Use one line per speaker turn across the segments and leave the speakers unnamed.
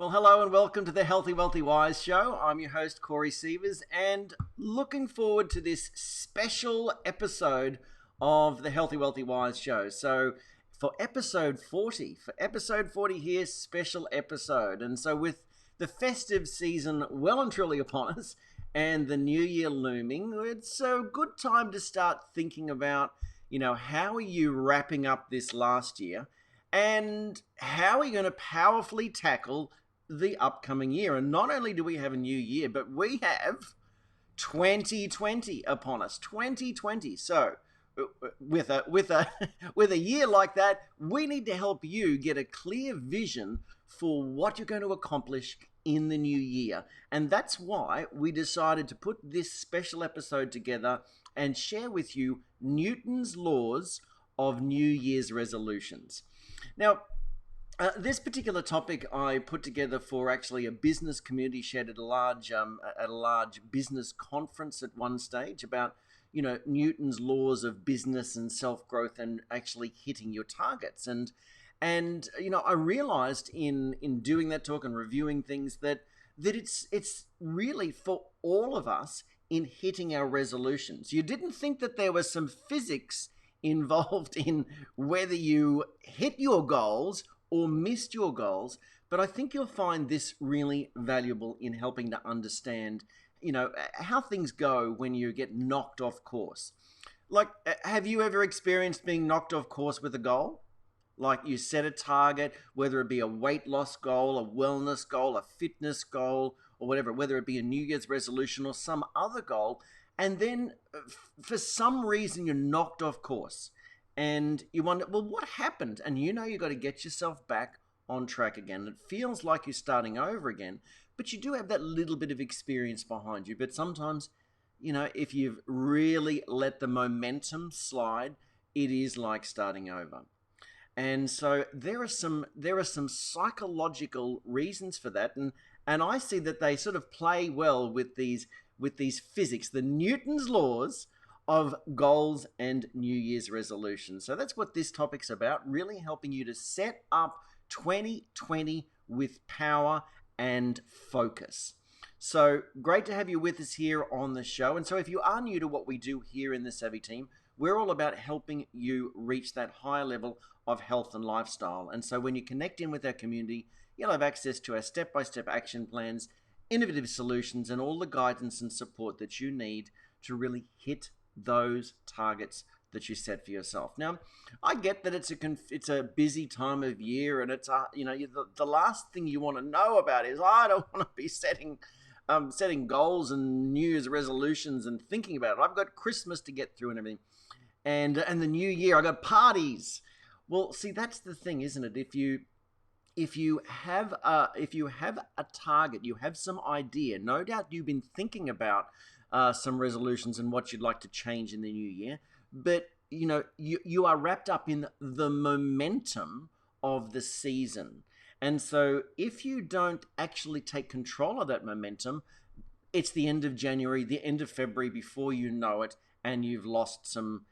Well, hello and welcome to the Healthy, Wealthy, Wise show. I'm your host, Corey Sievers, and looking forward to this special episode of the Healthy, Wealthy, Wise show. So for episode 40 here, special episode. And so with the festive season well and truly upon us and the new year looming, it's a good time to start thinking about, how are you wrapping up this last year and how are you going to powerfully tackle the upcoming year. And not only do we have a new year, but we have 2020 upon us. 2020. So with a year like that, we need to help you get a clear vision for what you're going to accomplish in the new year. And that's why we decided to put this special episode together and share with you Newton's laws of New Year's resolutions. Now, this particular topic I put together for actually a business community shared at a large business conference at one stage about Newton's laws of business and self-growth and actually hitting your targets. And I realized in doing that talk and reviewing things that it's really for all of us in hitting our resolutions. You didn't think that there was some physics involved in whether you hit your goals or missed your goals, but I think you'll find this really valuable in helping to understand, how things go when you get knocked off course. Like, have you ever experienced being knocked off course with a goal? Like you set a target, whether it be a weight loss goal, a wellness goal, a fitness goal, or whatever, whether it be a New Year's resolution or some other goal, and then for some reason you're knocked off course. And you wonder, well, what happened? And you've got to get yourself back on track again. It feels like you're starting over again, but you do have that little bit of experience behind you. But sometimes, if you've really let the momentum slide, it is like starting over. And so there are some psychological reasons for that, and I see that they sort of play well with these physics, the Newton's laws of goals and New Year's resolutions. So that's what this topic's about, really helping you to set up 2020 with power and focus. So great to have you with us here on the show. And so if you are new to what we do here in the Savvy team, we're all about helping you reach that higher level of health and lifestyle. And so when you connect in with our community, you'll have access to our step-by-step action plans, innovative solutions, and all the guidance and support that you need to really hit those targets that you set for yourself. Now, I get that it's a busy time of year, and it's the last thing you want to know about is I don't want to be setting goals and New Year's resolutions and thinking about it. I've got Christmas to get through and everything, and the New Year I got parties. Well, see, that's the thing, isn't it? If you have a target, you have some idea. No doubt you've been thinking about some resolutions and what you'd like to change in the new year, but you are wrapped up in the momentum of the season. And so if you don't actually take control of that momentum, it's the end of January, the end of February before you know it, and you've lost some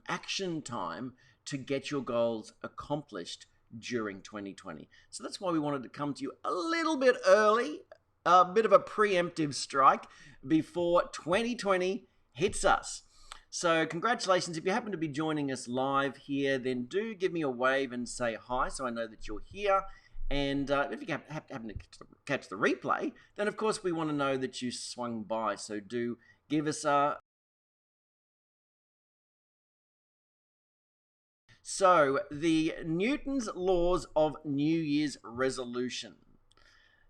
action time to get your goals accomplished during 2020. So that's why we wanted to come to you a little bit early, a bit of a preemptive strike before 2020 hits us. So congratulations. If you happen to be joining us live here, then do give me a wave and say hi so I know that you're here. And if you happen to catch the replay, then of course we want to know that you swung by. So do give us a... So the Newton's laws of New Year's resolution.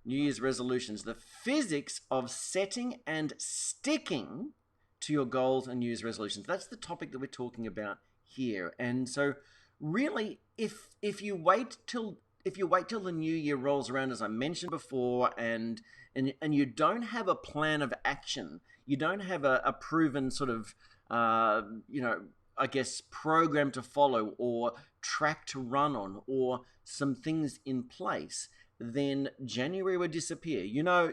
New Year's resolutions, the physics of setting and sticking to your goals and New Year's resolutions. That's the topic that we're talking about here. And so really, if you wait till the new year rolls around, as I mentioned before, and you don't have a plan of action, you don't have a proven sort of I guess program to follow or track to run on or some things in place, then January would disappear. You know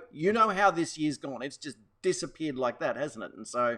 how this year's gone. It's just disappeared like that, hasn't it? And so,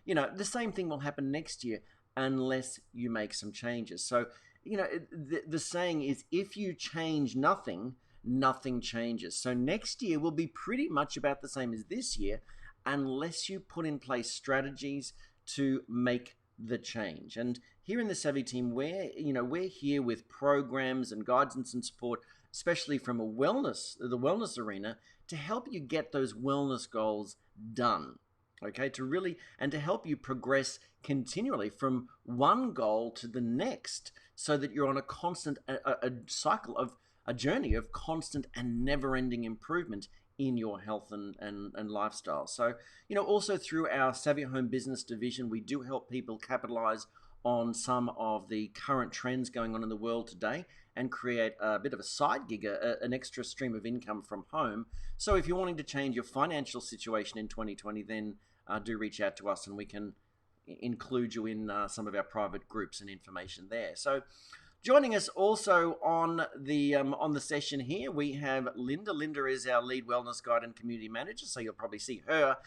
the same thing will happen next year unless you make some changes. So, the saying is, if you change nothing, nothing changes. So next year will be pretty much about the same as this year, unless you put in place strategies to make the change. And here in the Savvy team, we're here with programs and guidance and support, especially from the wellness arena, to help you get those wellness goals done. Okay, to help you progress continually from one goal to the next, so that you're on a constant a journey of constant and never-ending improvement in your health and lifestyle. So, also through our Savvy Home Business division, we do help people capitalize on some of the current trends going on in the world today and create a bit of a side gig, an extra stream of income from home. So if you're wanting to change your financial situation in 2020, then do reach out to us and we can include you in some of our private groups and information there. So joining us also on the session here, we have Linda. Linda is our lead wellness guide and community manager, so you'll probably see her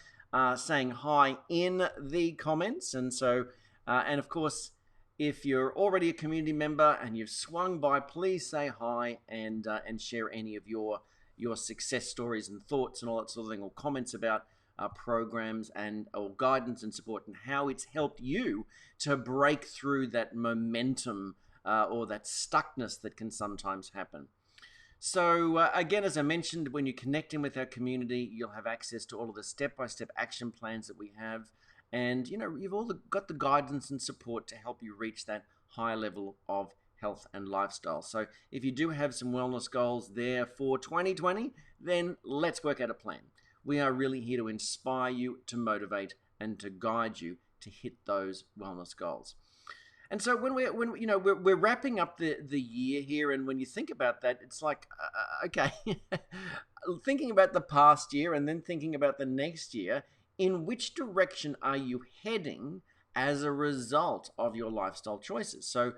saying hi in the comments. And so, and of course, if you're already a community member and you've swung by, please say hi and share any of your success stories and thoughts and all that sort of thing, or comments about programs or guidance and support, and how it's helped you to break through that momentum or that stuckness that can sometimes happen. So again, as I mentioned, when you're connecting with our community, you'll have access to all of the step-by-step action plans that we have. And, you've all got the guidance and support to help you reach that high level of health and lifestyle. So if you do have some wellness goals there for 2020, then let's work out a plan. We are really here to inspire you, to motivate, and to guide you to hit those wellness goals. And so when we're wrapping up the year here, and when you think about that, it's like, okay, thinking about the past year and then thinking about the next year, in which direction are you heading as a result of your lifestyle choices? So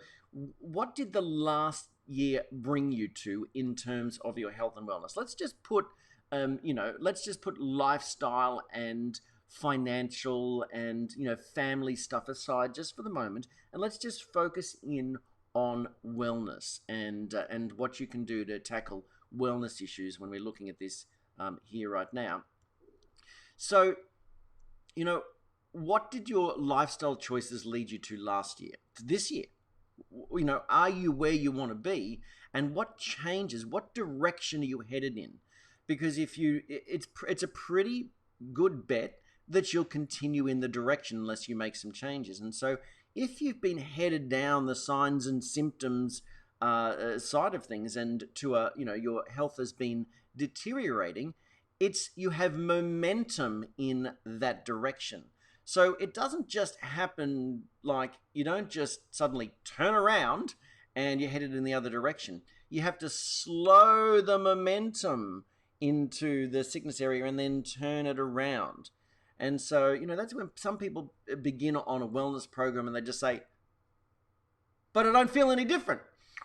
what did the last year bring you to in terms of your health and wellness? Let's just put lifestyle and financial and family stuff aside just for the moment, and let's just focus in on wellness and what you can do to tackle wellness issues when we're looking at this here right now. So, what did your lifestyle choices lead you to last year, to this year? Are you where you want to be, and what changes, what direction are you headed in? Because it's a pretty good bet that you'll continue in the direction unless you make some changes. And so if you've been headed down the signs and symptoms side of things, and to your health has been deteriorating, you have momentum in that direction. So it doesn't just happen, like you don't just suddenly turn around and you're headed in the other direction. You have to slow the momentum into the sickness area and then turn it around. And so, that's when some people begin on a wellness program and they just say, but I don't feel any different.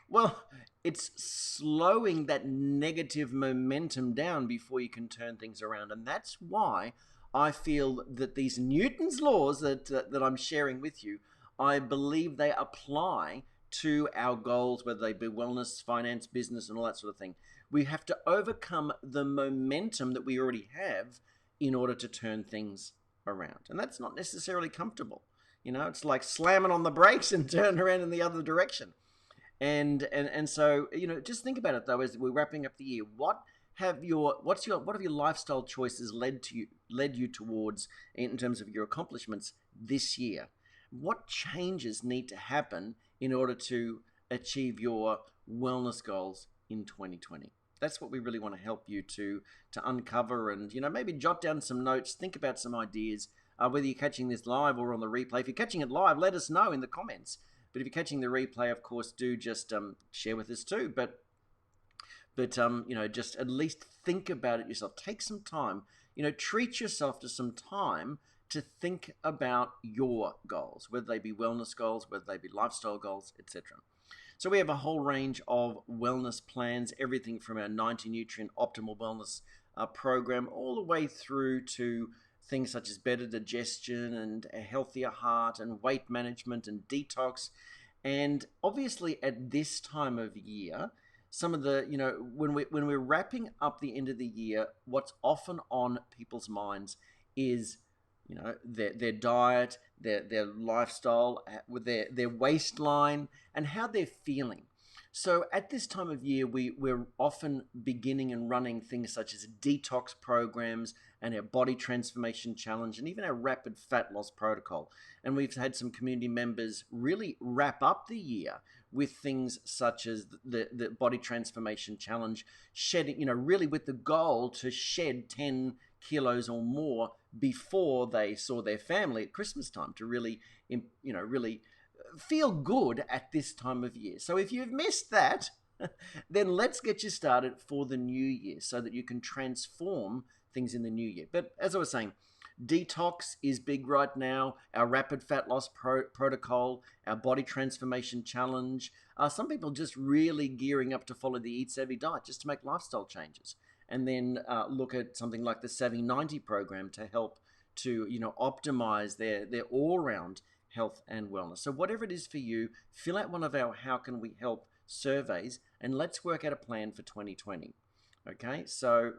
Well, it's slowing that negative momentum down before you can turn things around. And that's why I feel that these Newton's laws that I'm sharing with you, I believe they apply to our goals, whether they be wellness, finance, business, and all that sort of thing. We have to overcome the momentum that we already have in order to turn things around. And that's not necessarily comfortable. It's like slamming on the brakes and turning around in the other direction. And so, just think about it though, as we're wrapping up the year. What have your lifestyle choices led you towards in terms of your accomplishments this year? What changes need to happen in order to achieve your wellness goals in 2020? That's what we really want to help you to uncover, and maybe jot down some notes, think about some ideas, whether you're catching this live or on the replay. If you're catching it live, let us know in the comments. But if you're catching the replay, of course, do just share with us too. But just at least think about it yourself. Take some time. Treat yourself to some time to think about your goals, whether they be wellness goals, whether they be lifestyle goals, etc. So we have a whole range of wellness plans, everything from our 90-nutrient optimal wellness program all the way through to things such as better digestion and a healthier heart and weight management and detox. And obviously at this time of year, some of the, when we're wrapping up the end of the year, what's often on people's minds is, their diet, their lifestyle, with their waistline, and how they're feeling. So at this time of year, we're often beginning and running things such as detox programs and our body transformation challenge and even our rapid fat loss protocol. And we've had some community members really wrap up the year with things such as the body transformation challenge, shedding, really with the goal to shed 10 kilos or more before they saw their family at Christmas time, to really, really feel good at this time of year. So if you've missed that, then let's get you started for the new year so that you can transform things in the new year. But as I was saying, detox is big right now. Our rapid fat loss protocol, our body transformation challenge. Some people just really gearing up to follow the Eat Savvy diet just to make lifestyle changes. And then look at something like the Savvy 90 program to help to, optimize their all-round health and wellness. So whatever it is for you, fill out one of our How Can We Help surveys, and let's work out a plan for 2020. Okay, so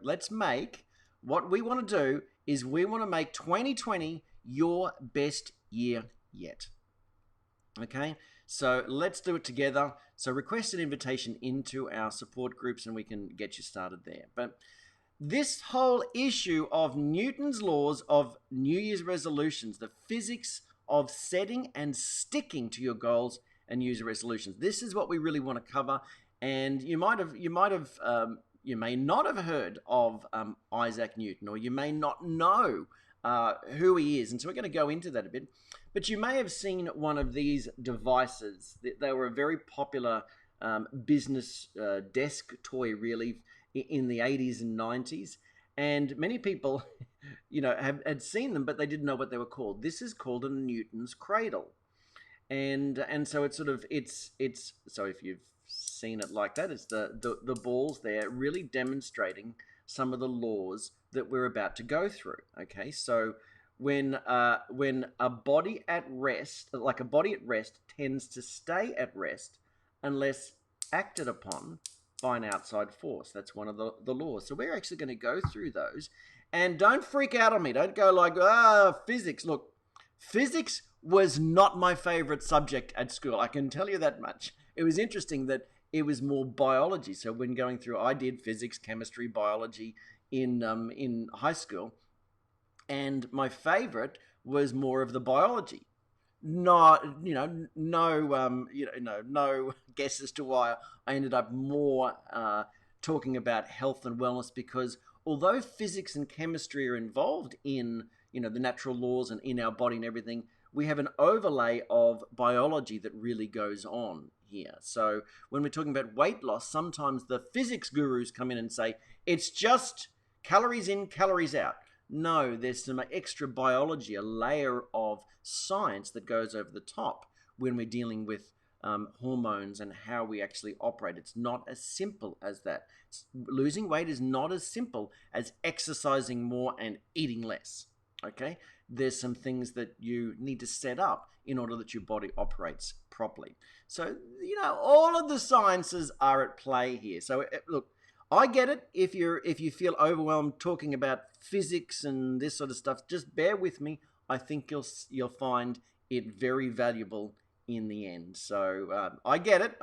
what we want to do is we want to make 2020 your best year yet. Okay, so let's do it together. So request an invitation into our support groups and we can get you started there. But this whole issue of Newton's laws of New Year's resolutions, the physics of setting and sticking to your goals and New Year's resolutions, this is what we really want to cover. And you may not have heard of Isaac Newton, or you may not know who he is. And so we're going to go into that a bit. But you may have seen one of these devices. They were a very popular business desk toy, really, in the 80s and 90s. And many people, had seen them, but they didn't know what they were called. This is called a Newton's cradle. And so it's so if you've seen it like that, it's the balls there really demonstrating some of the laws that we're about to go through. Okay, so when a body at rest, tends to stay at rest unless acted upon by an outside force. That's one of the laws. So we're actually going to go through those. And don't freak out on me. Don't go like, physics. Look, physics was not my favorite subject at school. I can tell you that much. It was interesting that it was more biology. So when going through, I did physics, chemistry, biology in high school. And my favorite was more of the biology. No guess as to why I ended up more talking about health and wellness, because although physics and chemistry are involved in, the natural laws and in our body and everything, we have an overlay of biology that really goes on here. So when we're talking about weight loss, sometimes the physics gurus come in and say, it's just calories in, calories out. No, there's some extra biology, a layer of science that goes over the top when we're dealing with hormones and how we actually operate. It's not as simple as that. Losing weight is not as simple as exercising more and eating less. Okay? There's some things that you need to set up in order that your body operates properly. So, all of the sciences are at play here. So, look, I get it. If you feel overwhelmed talking about physics and this sort of stuff, just bear with me. I think you'll find it very valuable in the end. So I get it,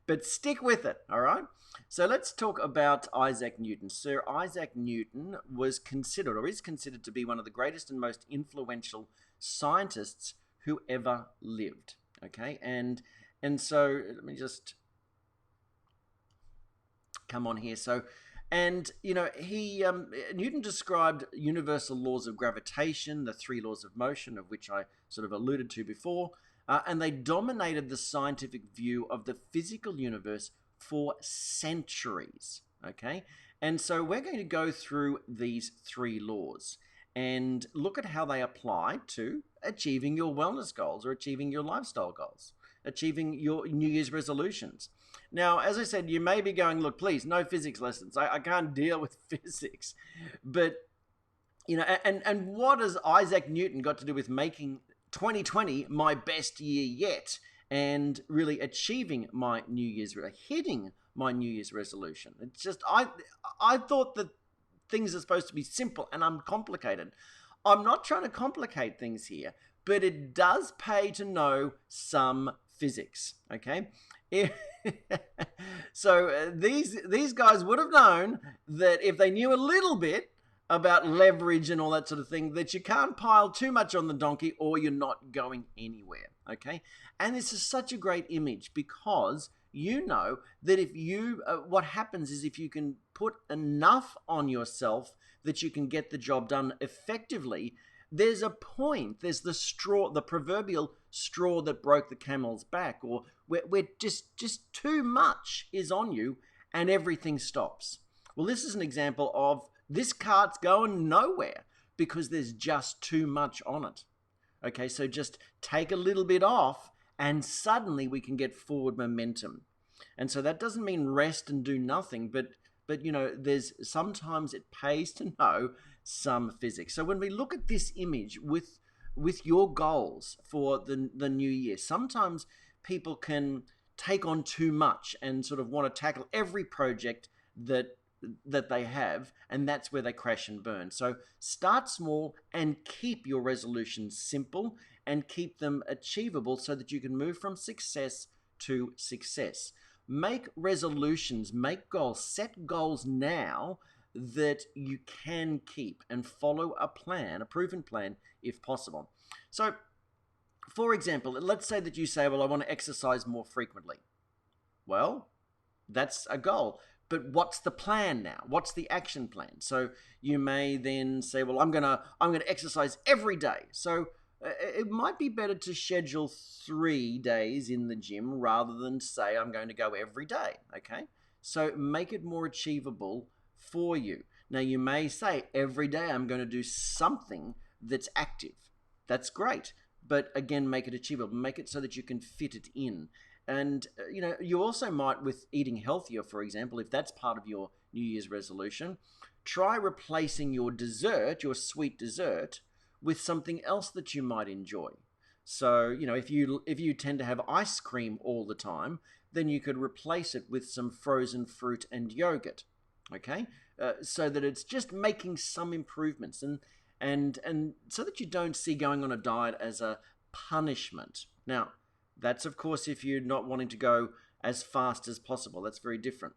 but stick with it. All right. So let's talk about Isaac Newton. Sir Isaac Newton was considered, or is considered, to be one of the greatest and most influential scientists who ever lived. Okay, and so let me just come on here. So, and Newton described universal laws of gravitation, the three laws of motion, of which I sort of alluded to before, and they dominated the scientific view of the physical universe for centuries. Okay, and so we're going to go through these three laws and look at how they apply to achieving your wellness goals, or achieving your lifestyle goals, achieving your New Year's resolutions. Now, as I said, you may be going, look, please, no physics lessons. I can't deal with physics. But, and what has Isaac Newton got to do with making 2020 my best year yet, and really achieving my New Year's, hitting my New Year's resolution. It's just, I thought that things are supposed to be simple and uncomplicated. I'm not trying to complicate things here, but it does pay to know some physics, okay? So these guys would have known that if they knew a little bit about leverage and all that sort of thing, that you can't pile too much on the donkey or you're not going anywhere, okay? And this is such a great image because you know that if you, what happens is if you can put enough on yourself that you can get the job done effectively, there's a point, there's the straw, the proverbial straw that broke the camel's back, or where just too much is on you and everything stops. Well, this is an example of this cart's going nowhere because there's just too much on it. Okay, so just take a little bit off and suddenly we can get forward momentum. And so that doesn't mean rest and do nothing, but you know, there's sometimes it pays to know some physics. So when we look at this image with your goals for the new year, sometimes people can take on too much and sort of want to tackle every project that they have, and that's where they crash and burn. So start small and keep your resolutions simple and keep them achievable so that you can move from success to success. Make resolutions, make goals, set goals now that you can keep and follow a plan, a proven plan if possible. So, for example, let's say that you say, well, I want to exercise more frequently. Well, that's a goal. But what's the plan now? What's the action plan? So you may then say, well, I'm gonna exercise every day. So it might be better to schedule 3 days in the gym rather than say I'm going to go every day, okay? So make it more achievable for you. Now you may say every day I'm going to do something that's active. That's great, but again, make it achievable. Make it so that you can fit it in. And, you know, you also might, with eating healthier, for example, if that's part of your New Year's resolution, try replacing your dessert, your sweet dessert, with something else that you might enjoy. So, you know, if you tend to have ice cream all the time, then you could replace it with some frozen fruit and yogurt, okay? So that it's just making some improvements and so that you don't see going on a diet as a punishment. Now, that's, of course, if you're not wanting to go as fast as possible. That's very different.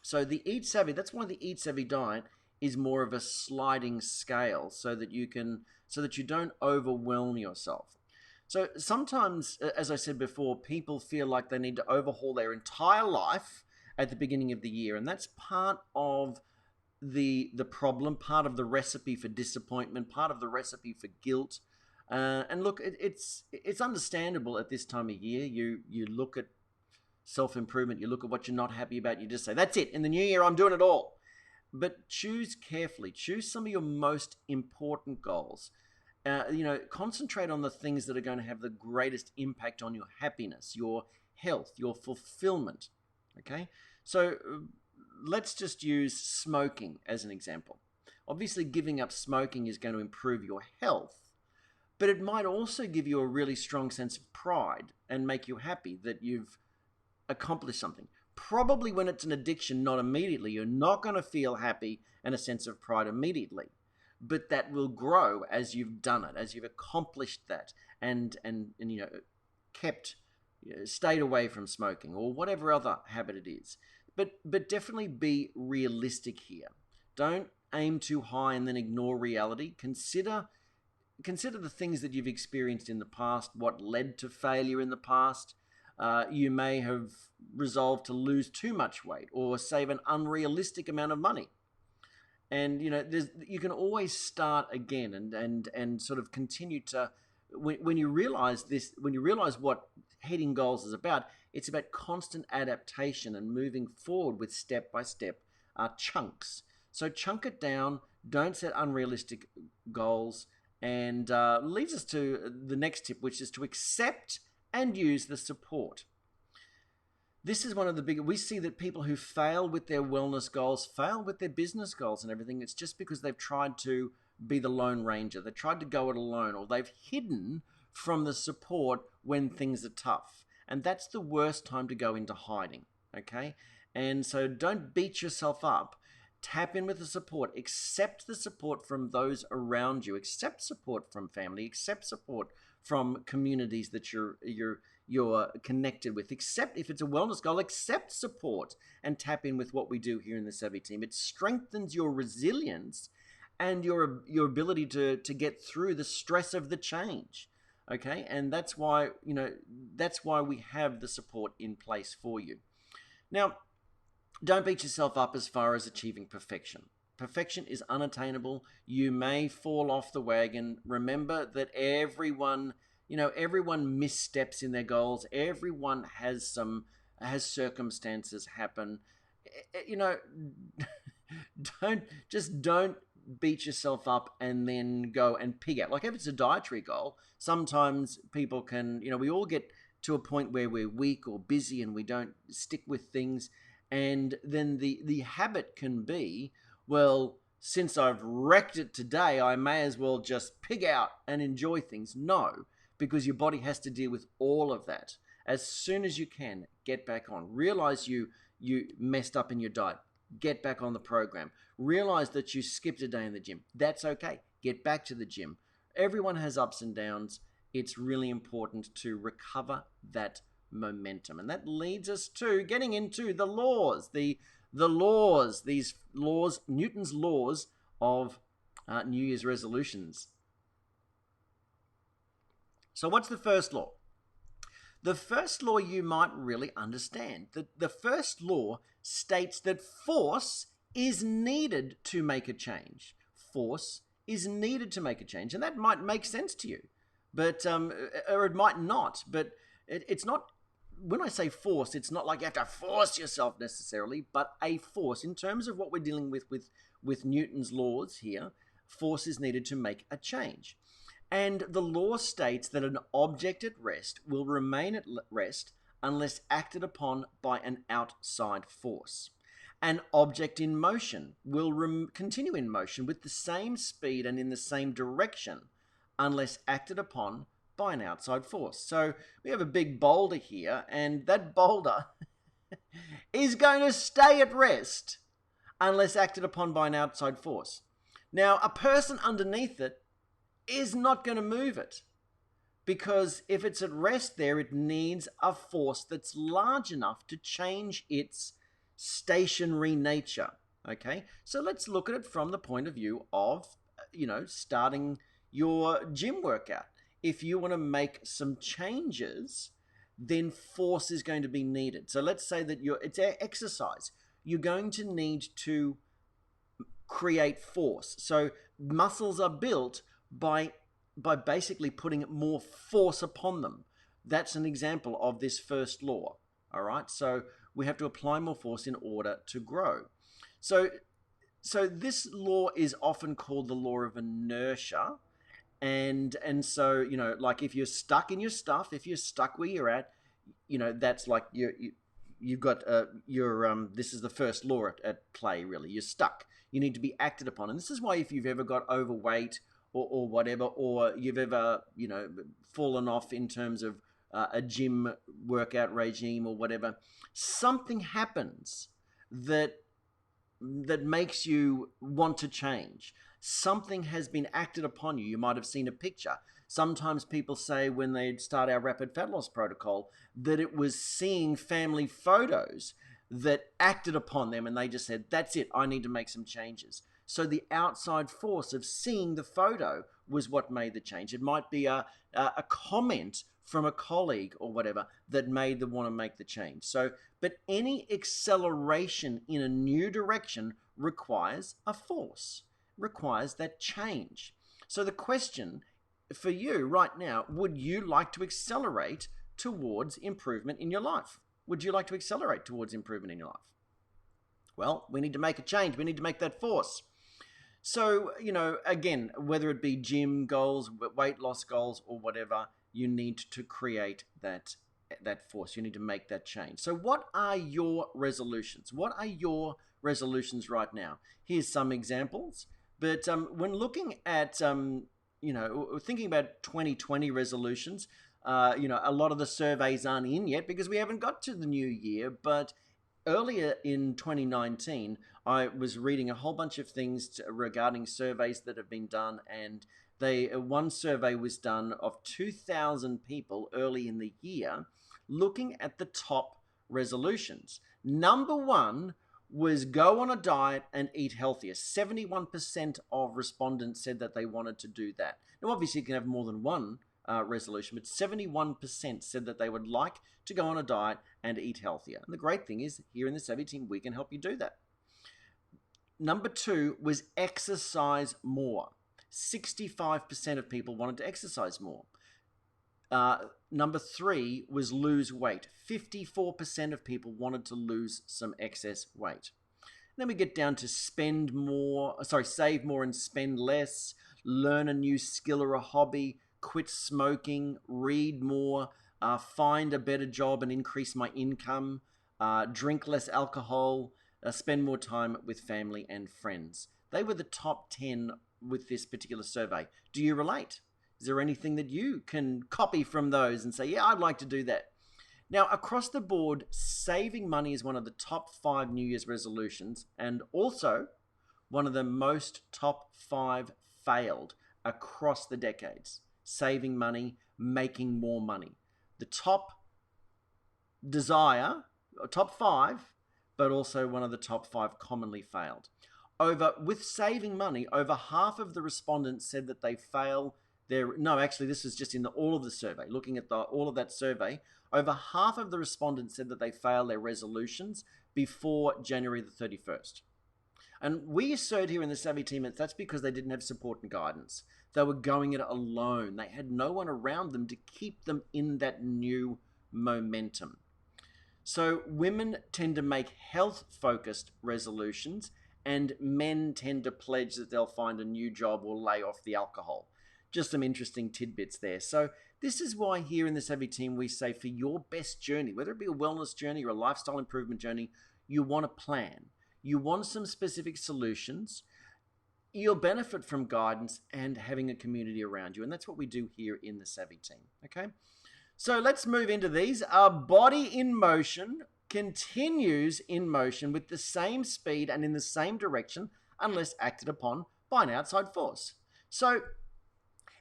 So the Eat Savvy, that's why the Eat Savvy diet is more of a sliding scale so that you don't overwhelm yourself. So sometimes, as I said before, people feel like they need to overhaul their entire life at the beginning of the year, and that's part of the problem, part of the recipe for disappointment, part of the recipe for guilt. And look, it's understandable at this time of year. You look at self-improvement, you look at what you're not happy about, you just say, that's it, in the new year I'm doing it all. But choose carefully. Choose some of your most important goals. You know, concentrate on the things that are going to have the greatest impact on your happiness, your health, your fulfillment. Okay? So let's just use smoking as an example. Obviously, giving up smoking is going to improve your health, but it might also give you a really strong sense of pride and make you happy that you've accomplished something. Probably when it's an addiction, not immediately. You're not going to feel happy and a sense of pride immediately, but that will grow as you've done it, as you've accomplished that and you know, stayed away from smoking or whatever other habit it is. But definitely be realistic here. Don't aim too high and then ignore reality. Consider the things that you've experienced in the past, what led to failure in the past. You may have resolved to lose too much weight or save an unrealistic amount of money. And, you know, you can always start again and sort of continue to, when you realize this, when you realize what hitting goals is about, it's about constant adaptation and moving forward with step-by-step chunks. So chunk it down, don't set unrealistic goals, and leads us to the next tip, which is to accept and use the support. This is one of the big, we see that people who fail with their wellness goals, fail with their business goals and everything, it's just because they've tried to be the Lone Ranger. They tried to go it alone, or they've hidden from the support when things are tough. And that's the worst time to go into hiding, okay? And so don't beat yourself up. Tap in with the support. Accept the support from those around you. Accept support from family. Accept support from communities that you're connected with. Accept, if it's a wellness goal, accept support and tap in with what we do here in the Savvy team. It strengthens your resilience and your ability to get through the stress of the change. Okay, and that's why we have the support in place for you. Now, don't beat yourself up as far as achieving perfection. Perfection is unattainable. You may fall off the wagon. Remember that everyone missteps in their goals. Everyone has circumstances happen. You know, don't beat yourself up and then go and pig out. Like if it's a dietary goal, sometimes people can, we all get to a point where we're weak or busy and we don't stick with things. And then the habit can be, well, since I've wrecked it today, I may as well just pig out and enjoy things. No, because your body has to deal with all of that. As soon as you can, get back on. Realize you messed up in your diet. Get back on the program. Realize that you skipped a day in the gym. That's okay. Get back to the gym. Everyone has ups and downs. It's really important to recover that momentum. And that leads us to getting into the laws, these laws, Newton's laws of New Year's resolutions. So what's the first law? The first law you might really understand. The first law states that force is needed to make a change. Force is needed to make a change. And that might make sense to you, but or it might not. But it's not. When I say force, it's not like you have to force yourself necessarily, but a force. In terms of what we're dealing with Newton's laws here, force is needed to make a change. And the law states that an object at rest will remain at rest unless acted upon by an outside force. An object in motion will continue in motion with the same speed and in the same direction unless acted upon by an outside force. So we have a big boulder here, and that boulder is going to stay at rest unless acted upon by an outside force. Now, a person underneath it is not going to move it, because if it's at rest there, it needs a force that's large enough to change its stationary nature. Okay, so let's look at it from the point of view of, starting your gym workout. If you want to make some changes, then force is going to be needed. So let's say that it's exercise. You're going to need to create force. So muscles are built by basically putting more force upon them. That's an example of this first law. All right, so we have to apply more force in order to grow. So this law is often called the law of inertia. And so, like if you're stuck in your stuff, if you're stuck where you're at, that's like you've got this is the first law at play, really. You're stuck. You need to be acted upon. And this is why if you've ever got overweight or whatever, or you've ever, fallen off in terms of a gym workout regime or whatever, something happens that makes you want to change. Something has been acted upon you. You might have seen a picture. Sometimes people say when they start our rapid fat loss protocol that it was seeing family photos that acted upon them, and they just said, that's it, I need to make some changes. So the outside force of seeing the photo was what made the change. It might be a comment from a colleague or whatever that made them want to make the change. So, but any acceleration in a new direction requires a force, requires that change. So the question for you right now, would you like to accelerate towards improvement in your life? Would you like to accelerate towards improvement in your life? Well, we need to make a change. We need to make that force. So, again, whether it be gym goals, weight loss goals, or whatever, you need to create that force. You need to make that change. So what are your resolutions? What are your resolutions right now? Here's some examples. But when looking at, thinking about 2020 resolutions, a lot of the surveys aren't in yet because we haven't got to the new year. But earlier in 2019, I was reading a whole bunch of things regarding surveys that have been done, and one survey was done of 2,000 people early in the year, looking at the top resolutions. Number one was go on a diet and eat healthier. 71% of respondents said that they wanted to do that. Now, obviously, you can have more than one resolution, but 71% said that they would like to go on a diet and eat healthier. And the great thing is, here in the Savvy Team, we can help you do that. Number two was exercise more. 65% of people wanted to exercise more. Number three was lose weight. 54% of people wanted to lose some excess weight. Then we get down to save more and spend less, learn a new skill or a hobby, quit smoking, read more, find a better job and increase my income, drink less alcohol, spend more time with family and friends. They were the top 10 with this particular survey. Do you relate? Is there anything that you can copy from those and say, yeah, I'd like to do that? Now, across the board, saving money is one of the top 5 New Year's resolutions, and also one of the most top 5 failed across the decades. Saving money, making more money. The top top 5, but also one of the top 5 commonly failed. With saving money, over half of the respondents said that they fail this was just in all of the survey. Looking at all of that survey, over half of the respondents said that they fail their resolutions before January the 31st. And we assert here in the Savvy Team that that's because they didn't have support and guidance. They were going it alone. They had no one around them to keep them in that new momentum. So women tend to make health-focused resolutions, and men tend to pledge that they'll find a new job or lay off the alcohol. Just some interesting tidbits there. So this is why here in the Savvy Team we say for your best journey, whether it be a wellness journey or a lifestyle improvement journey, you want a plan. You want some specific solutions. You'll benefit from guidance and having a community around you. And that's what we do here in the Savvy Team. Okay? So let's move into these. Our body in motion continues in motion with the same speed and in the same direction unless acted upon by an outside force. So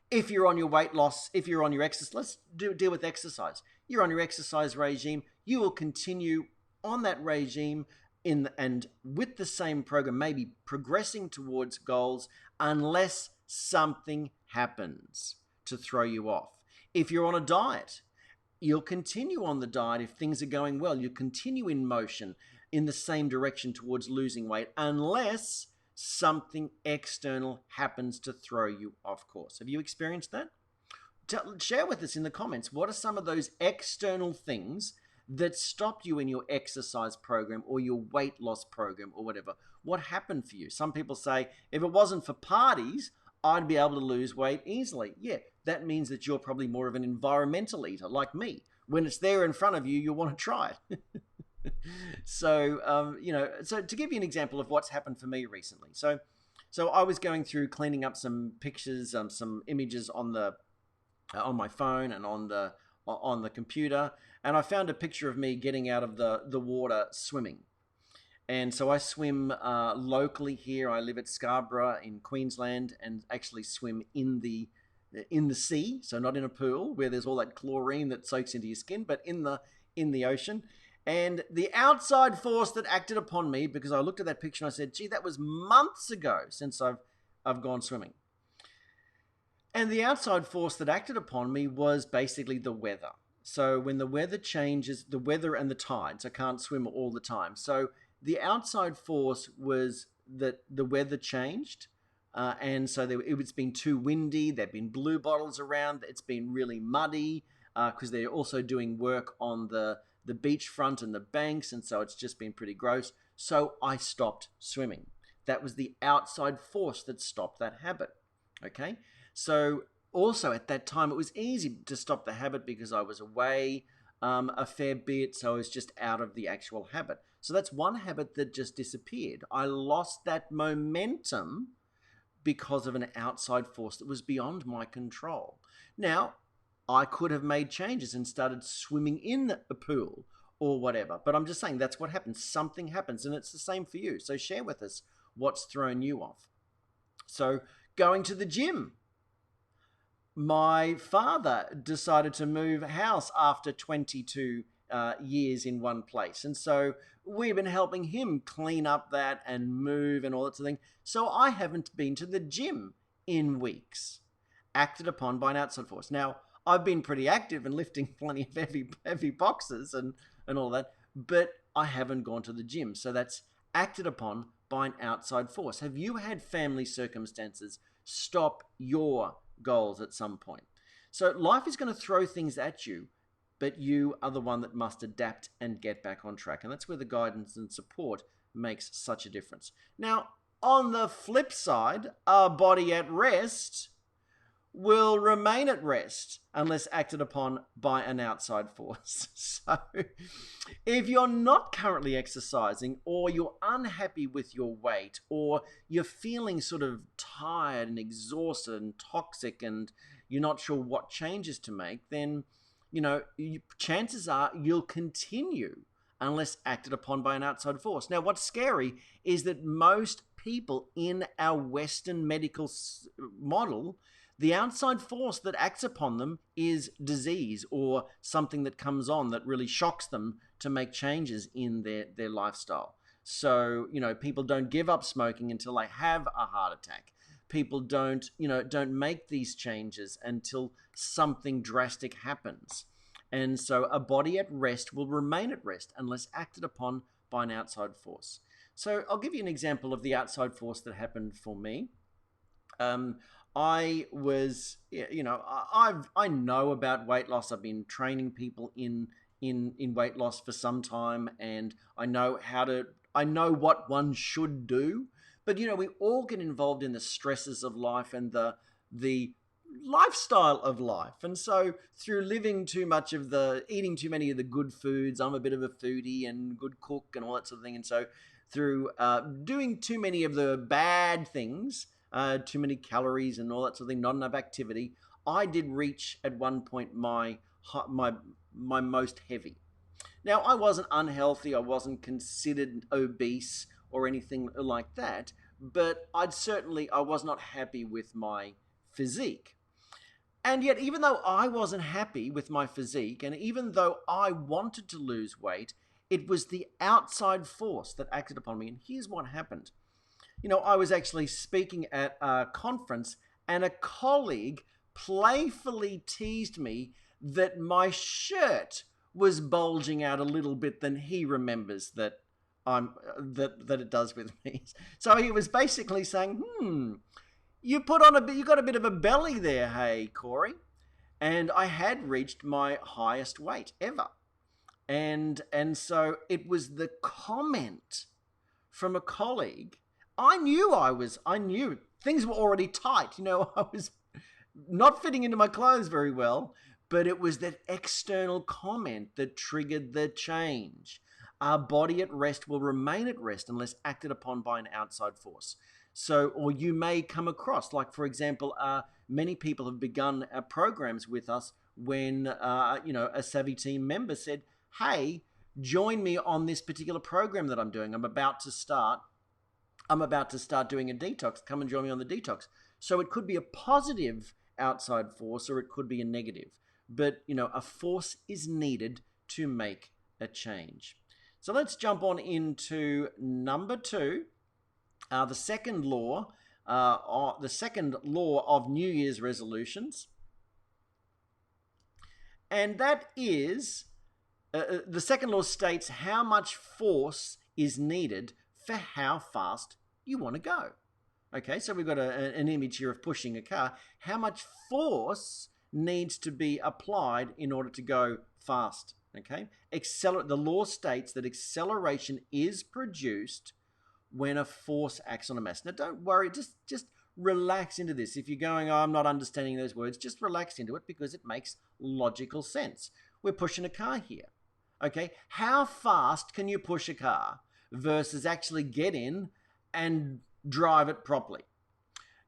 if you're on your weight loss, if you're on your exercise, let's deal with exercise. You're on your exercise regime. You will continue on that regime and with the same program, maybe progressing towards goals unless something happens to throw you off. If you're on a diet, you'll continue on the diet if things are going well. You'll continue in motion in the same direction towards losing weight unless something external happens to throw you off course. Have you experienced that? Share with us in the comments. What are some of those external things that stopped you in your exercise program or your weight loss program or whatever? What happened for you? Some people say, if it wasn't for parties, I'd be able to lose weight easily. Yeah, that means that you're probably more of an environmental eater like me. When it's there in front of you, you want to try it. So, so to give you an example of what's happened for me recently. So I was going through cleaning up some pictures, some images on my phone and on the computer, and I found a picture of me getting out of the water swimming. And so I swim locally here. I live at Scarborough in Queensland and actually swim in the sea, so not in a pool where there's all that chlorine that soaks into your skin, but in the ocean. And the outside force that acted upon me, because I looked at that picture and I said, gee, that was months ago since I've gone swimming. And the outside force that acted upon me was basically the weather. So when the weather changes, the weather and the tides, I can't swim all the time. So the outside force was that the weather changed. And so it's been too windy. There've been blue bottles around. It's been really muddy because they're also doing work on the beachfront and the banks. And so it's just been pretty gross. So I stopped swimming. That was the outside force that stopped that habit. Okay. So also at that time, it was easy to stop the habit because I was away a fair bit. So I was just out of the actual habit. So that's one habit that just disappeared. I lost that momentum because of an outside force that was beyond my control. Now, I could have made changes and started swimming in a pool or whatever. But I'm just saying that's what happens. Something happens, and it's the same for you. So share with us what's thrown you off. So going to the gym. My father decided to move house after 22 years in one place. And so we've been helping him clean up that and move and all that sort of thing. So I haven't been to the gym in weeks, acted upon by an outside force. Now, I've been pretty active and lifting plenty of heavy boxes and all that, but I haven't gone to the gym. So that's acted upon by an outside force. Have you had family circumstances stop your goals at some point? So life is going to throw things at you, but you are the one that must adapt and get back on track. And that's where the guidance and support makes such a difference. Now, on the flip side, a body at rest will remain at rest unless acted upon by an outside force. So if you're not currently exercising, or you're unhappy with your weight, or you're feeling sort of tired and exhausted and toxic and you're not sure what changes to make, then chances are you'll continue unless acted upon by an outside force. Now, what's scary is that most people in our Western medical model, the outside force that acts upon them is disease or something that comes on that really shocks them to make changes in their lifestyle. So, people don't give up smoking until they have a heart attack. People don't make these changes until something drastic happens. And so a body at rest will remain at rest unless acted upon by an outside force. So I'll give you an example of the outside force that happened for me. I was, I know about weight loss. I've been training people in weight loss for some time, and I know what one should do. But we all get involved in the stresses of life and the lifestyle of life. And so through eating too many of the good foods, I'm a bit of a foodie and good cook and all that sort of thing. And so through doing too many of the bad things, too many calories and all that sort of thing, not enough activity, I did reach at one point my most heavy. Now, I wasn't unhealthy. I wasn't considered obese or anything like that, but I was not happy with my physique. And yet, even though I wasn't happy with my physique, and even though I wanted to lose weight, it was the outside force that acted upon me. And here's what happened. I was actually speaking at a conference, and a colleague playfully teased me that my shirt was bulging out a little bit than he remembers that it does with me. So he was basically saying, you got a bit of a belly there, hey, Corey. And I had reached my highest weight ever. And so it was the comment from a colleague. I knew things were already tight. I was not fitting into my clothes very well, but it was that external comment that triggered the change. Our body at rest will remain at rest unless acted upon by an outside force. So, or you may come across, like, for example, many people have begun programs with us when, a Savvy team member said, hey, join me on this particular program that I'm doing. I'm about to start doing a detox. Come and join me on the detox. So it could be a positive outside force, or it could be a negative. But, a force is needed to make a change. So let's jump on into number 2. The second law of New Year's resolutions, and that is the second law states how much force is needed for how fast you want to go. Okay, so we've got an image here of pushing a car. How much force needs to be applied in order to go fast? Okay, the law states that acceleration is produced when a force acts on a mass. Now, don't worry, just relax into this. If you're going, I'm not understanding those words, just relax into it because it makes logical sense. We're pushing a car here. Okay, how fast can you push a car versus actually get in and drive it properly?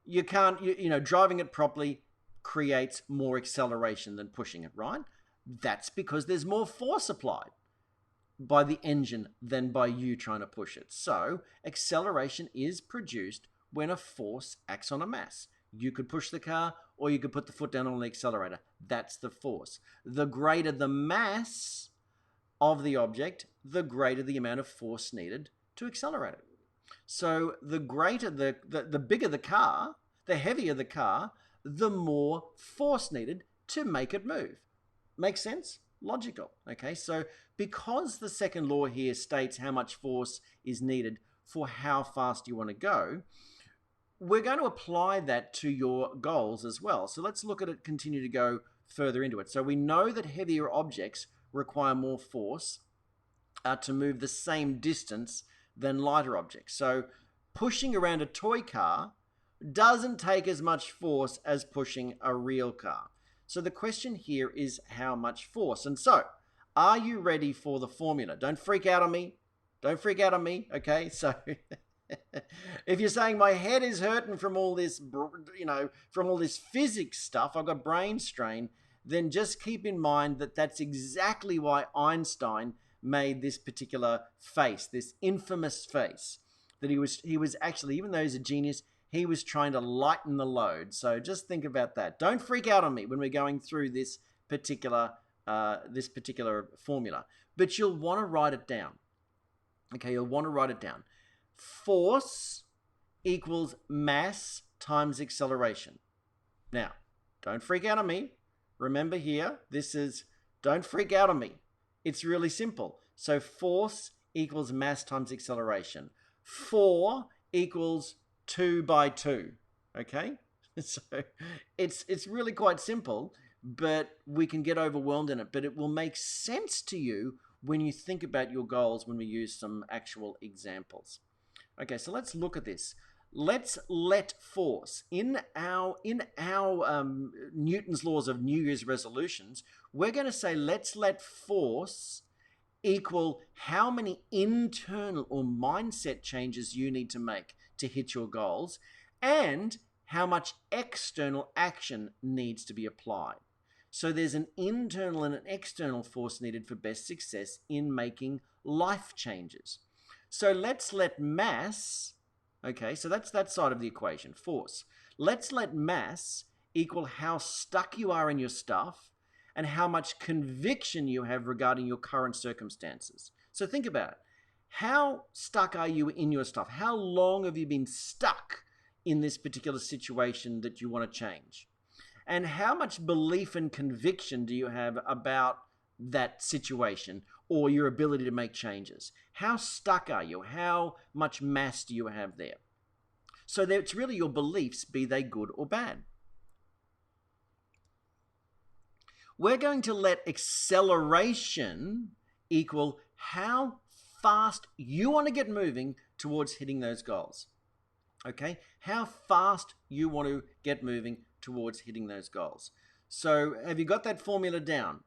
You can't, driving it properly creates more acceleration than pushing it, right? That's because there's more force applied. by the engine than by you trying to push it. So acceleration is produced when a force acts on a mass. You could push the car or you could put the foot down on the accelerator. That's the force. The greater the mass of the object, the greater the amount of force needed to accelerate it. So the greater the bigger the car, the heavier the car, the more force needed to make it move. Make sense? Logical. Okay, so because the second law here states how much force is needed for how fast you want to go, we're going to apply that to your goals as well. So let's look at it, continue to go further into it. So we know that heavier objects require more force to move the same distance than lighter objects. So pushing around a toy car doesn't take as much force as pushing a real car. So the question here is how much force? And so, are you ready for the formula? Don't freak out on me. Don't freak out on me, okay? So if you're saying my head is hurting from all this, from all this physics stuff, I've got brain strain, then just keep in mind that that's exactly why Einstein made this particular face, this infamous face, that he was actually, even though he's a genius, he was trying to lighten the load. So just think about that. Don't freak out on me when we're going through this particular formula, but you'll want to write it down. Okay, you'll want to write it down. Force equals mass times acceleration. Now, don't freak out on me. Remember here, don't freak out on me. It's really simple. So force equals mass times acceleration. 4 equals 2 by 2. Okay? So it's really quite simple, but we can get overwhelmed in it. But it will make sense to you when you think about your goals when we use some actual examples. Okay, so let's look at this. Let's let force in our Newton's laws of New Year's resolutions. We're going to say let's let force equal how many internal or mindset changes you need to make to hit your goals, and how much external action needs to be applied. So there's an internal and an external force needed for best success in making life changes. So let's let mass, okay, so that's that side of the equation, force. Let's let mass equal how stuck you are in your stuff and how much conviction you have regarding your current circumstances. So think about it. How stuck are you in your stuff? How long have you been stuck in this particular situation that you want to change? And how much belief and conviction do you have about that situation or your ability to make changes? How stuck are you? How much mass do you have there? So it's really your beliefs, be they good or bad. We're going to let acceleration equal how fast you want to get moving towards hitting those goals. Okay? How fast you want to get moving towards hitting those goals. So have you got that formula down?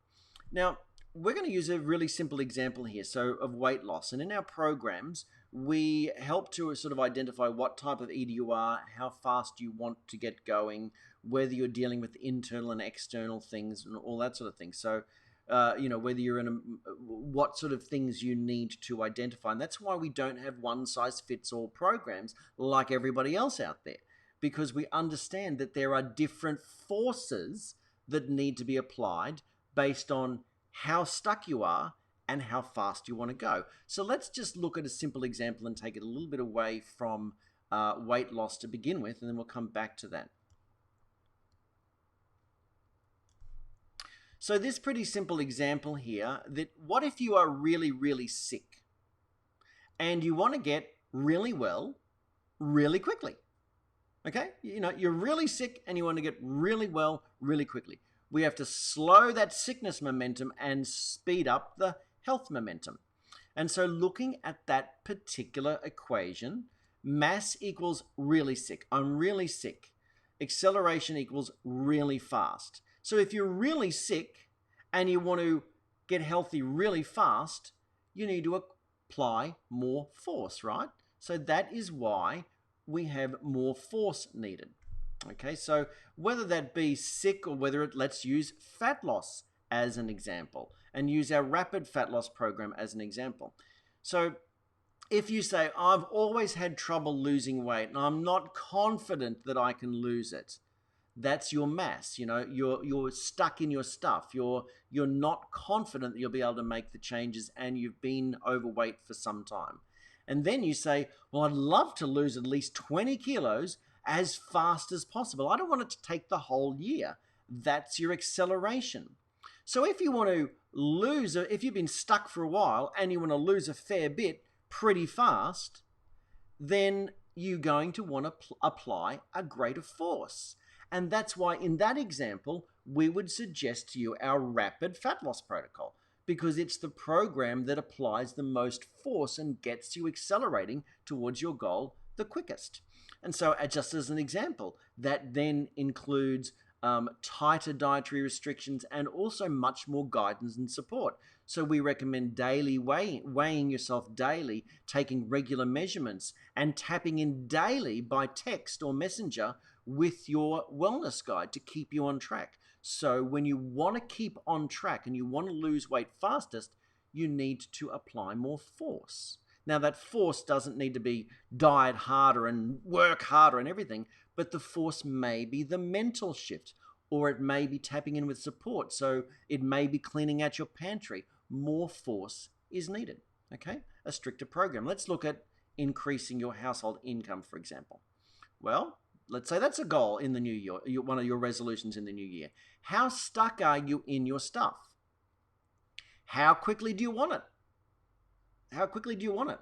Now, we're going to use a really simple example here, so of weight loss. And in our programs, we help to sort of identify what type of eater you are, how fast you want to get going, whether you're dealing with internal and external things and all that sort of thing. So, whether you're in what sort of things you need to identify. And that's why we don't have one-size-fits-all programs like everybody else out there, because we understand that there are different forces that need to be applied based on how stuck you are and how fast you want to go. So let's just look at a simple example and take it a little bit away from weight loss to begin with, and then we'll come back to that. So this pretty simple example here, that what if you are really, really sick and you want to get really well really quickly? Okay, you're really sick and you want to get really well really quickly. We have to slow that sickness momentum and speed up the health momentum. And so looking at that particular equation, mass equals really sick. I'm really sick. Acceleration equals really fast. So if you're really sick and you want to get healthy really fast, you need to apply more force, right? So that is why we have more force needed. Okay, so whether that be sick or let's use fat loss as an example. and use our rapid fat loss program as an example. So if you say, I've always had trouble losing weight and I'm not confident that I can lose it, that's your mass. You're stuck in your stuff. You're not confident that you'll be able to make the changes, and you've been overweight for some time. And then you say, well, I'd love to lose at least 20 kilos as fast as possible. I don't want it to take the whole year. That's your acceleration. So if you want to if you've been stuck for a while and you want to lose a fair bit pretty fast, then you're going to want to apply a greater force. And that's why in that example, we would suggest to you our rapid fat loss protocol, because it's the program that applies the most force and gets you accelerating towards your goal the quickest. And so just as an example, that then includes tighter dietary restrictions and also much more guidance and support. So we recommend daily weighing yourself daily, taking regular measurements, and tapping in daily by text or messenger with your wellness guide to keep you on track. So when you want to keep on track and you want to lose weight fastest, you need to apply more force. Now, that force doesn't need to be diet harder and work harder and everything, but the force may be the mental shift, or it may be tapping in with support. So it may be cleaning out your pantry. More force is needed, okay? A stricter program. Let's look at increasing your household income, for example. Well, let's say that's a goal in the new year, one of your resolutions in the new year. How stuck are you in your stuff? How quickly do you want it? How quickly do you want it?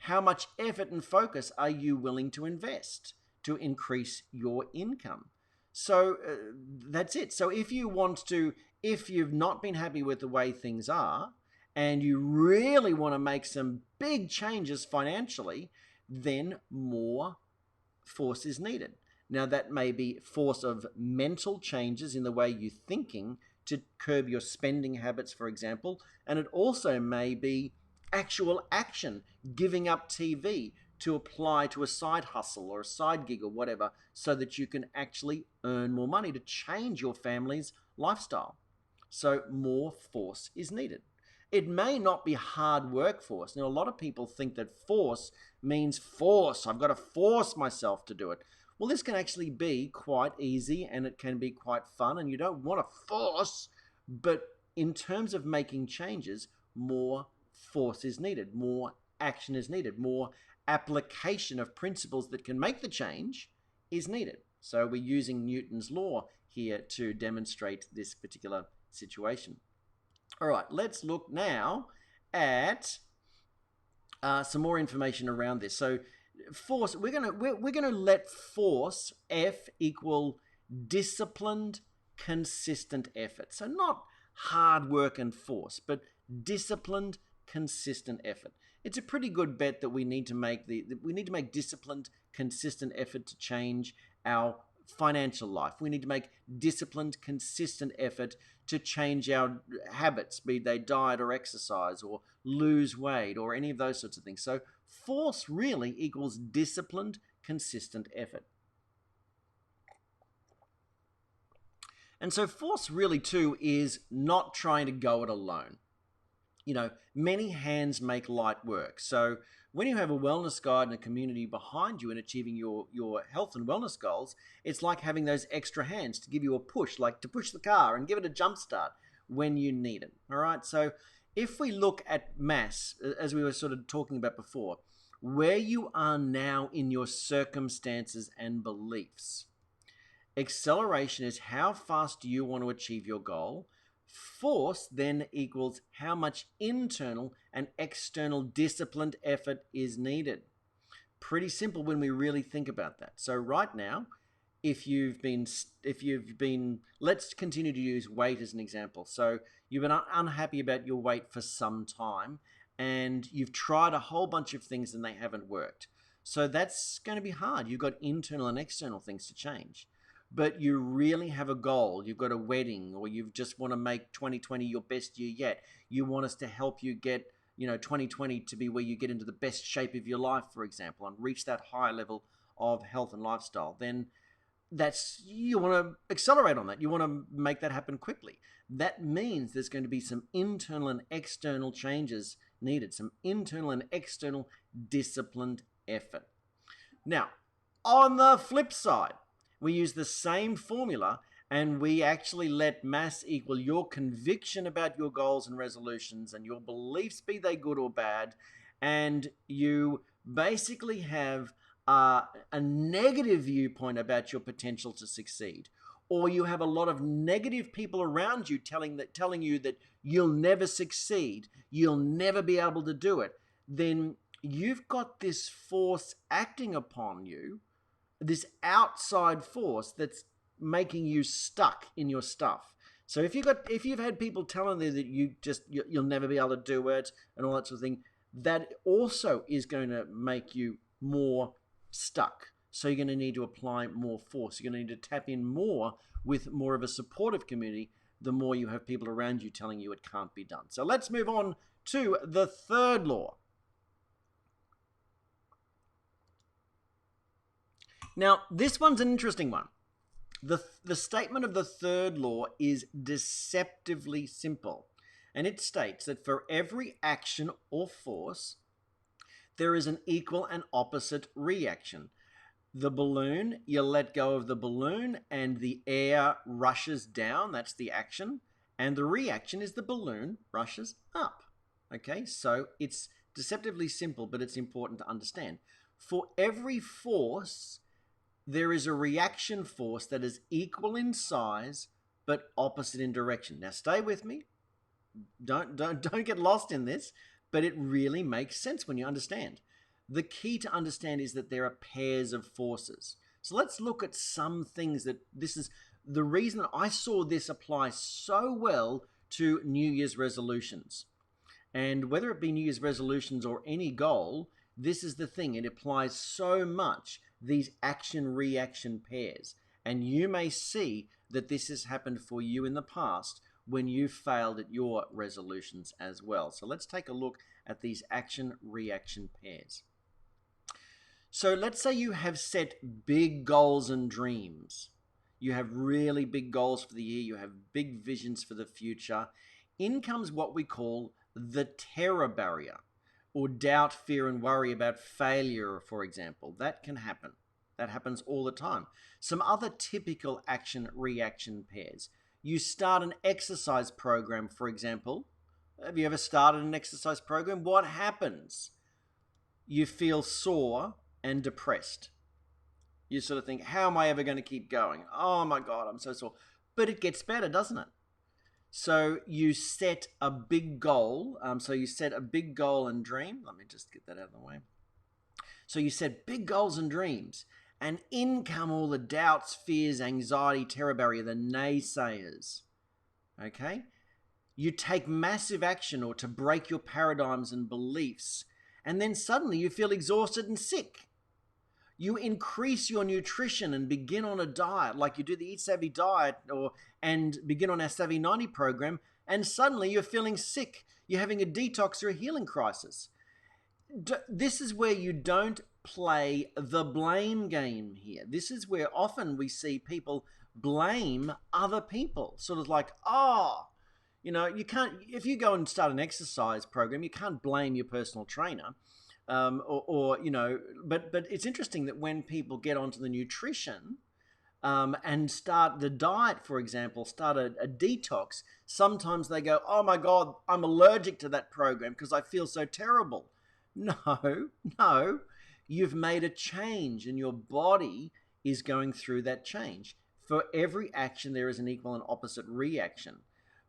How much effort and focus are you willing to invest to increase your income? So that's it. So if you've not been happy with the way things are, and you really want to make some big changes financially, then more force is needed. Now, that may be force of mental changes in the way you're thinking to curb your spending habits, for example, and it also may be actual action, giving up TV to apply to a side hustle or a side gig or whatever, so that you can actually earn more money to change your family's lifestyle. So more force is needed. It may not be hard work force. Now, a lot of people think that force means force. I've got to force myself to do it. Well, this can actually be quite easy and it can be quite fun, and you don't want to force, but in terms of making changes, more force is needed, more action is needed, more application of principles that can make the change is needed. So we're using Newton's law here to demonstrate this particular situation. All right, let's look now at some more information around this. So force, we're gonna let force F equal disciplined, consistent effort. So not hard work and force, but disciplined, consistent effort. It's a pretty good bet that we need to make disciplined, consistent effort to change our financial life. We need to make disciplined, consistent effort to change our habits, be they diet or exercise or lose weight or any of those sorts of things. So force really equals disciplined, consistent effort. And so force really too is not trying to go it alone. You know, many hands make light work. So when you have a wellness guide and a community behind you in achieving your health and wellness goals, it's like having those extra hands to give you a push, like to push the car and give it a jump start when you need it. All right. So if we look at mass, as we were sort of talking about before, where you are now in your circumstances and beliefs, acceleration is how fast do you want to achieve your goal. Force then equals how much internal and external disciplined effort is needed. Pretty simple when we really think about that. So right now, if you've been, let's continue to use weight as an example. So you've been unhappy about your weight for some time, and you've tried a whole bunch of things and they haven't worked. So that's going to be hard. You've got internal and external things to change. But you really have a goal. You've got a wedding, or you just want to make 2020 your best year yet. You want us to help you get, 2020 to be where you get into the best shape of your life, for example, and reach that high level of health and lifestyle. Then, you want to accelerate on that. You want to make that happen quickly. That means there's going to be some internal and external changes needed, some internal and external disciplined effort. Now, on the flip side, we use the same formula and we actually let mass equal your conviction about your goals and resolutions and your beliefs, be they good or bad, and you basically have a negative viewpoint about your potential to succeed, or you have a lot of negative people around you telling you that you'll never succeed, you'll never be able to do it, then you've got this force acting upon you, this outside force that's making you stuck in your stuff. So if you've had people telling you that you'll never be able to do it and all that sort of thing, that also is going to make you more stuck. So you're going to need to apply more force. You're going to need to tap in more with more of a supportive community the more you have people around you telling you it can't be done. So let's move on to the third law. Now, this one's an interesting one. The statement of the third law is deceptively simple, and it states that for every action or force, there is an equal and opposite reaction. The balloon, you let go of the balloon and the air rushes down, that's the action, and the reaction is the balloon rushes up. Okay, so it's deceptively simple, but it's important to understand. For every force, there is a reaction force that is equal in size but opposite in direction. Now stay with me. Don't get lost in this, but it really makes sense when you understand. The key to understand is that there are pairs of forces. So let's look at some things that this is the reason I saw this apply so well to New Year's resolutions. And whether it be New Year's resolutions or any goal, this is the thing. It applies so much, these action-reaction pairs. And you may see that this has happened for you in the past when you failed at your resolutions as well. So let's take a look at these action-reaction pairs. So let's say you have set big goals and dreams. You have really big goals for the year. You have big visions for the future. In comes what we call the terror barrier, or doubt, fear, and worry about failure, for example. That can happen. That happens all the time. Some other typical action-reaction pairs. You start an exercise program, for example. Have you ever started an exercise program? What happens? You feel sore and depressed. You sort of think, how am I ever going to keep going? Oh my God, I'm so sore. But it gets better, doesn't it? So you set a big goal. So you set a big goal and dream. Let me just get that out of the way. So you set big goals and dreams. And in come all the doubts, fears, anxiety, terror barrier, the naysayers. Okay? You take massive action or to break your paradigms and beliefs. And then suddenly you feel exhausted and sick. You increase your nutrition and begin on a diet, like you do the Eat Savvy diet and begin on our Savvy 90 program, and suddenly you're feeling sick. You're having a detox or a healing crisis. This is where you don't play the blame game here. This is where often we see people blame other people. Sort of like, you can't, if you go and start an exercise program, you can't blame your personal trainer. But it's interesting that when people get onto the nutrition and start the diet, for example, start a detox, sometimes they go, oh my God, I'm allergic to that program because I feel so terrible. No, you've made a change and your body is going through that change. For every action, there is an equal and opposite reaction.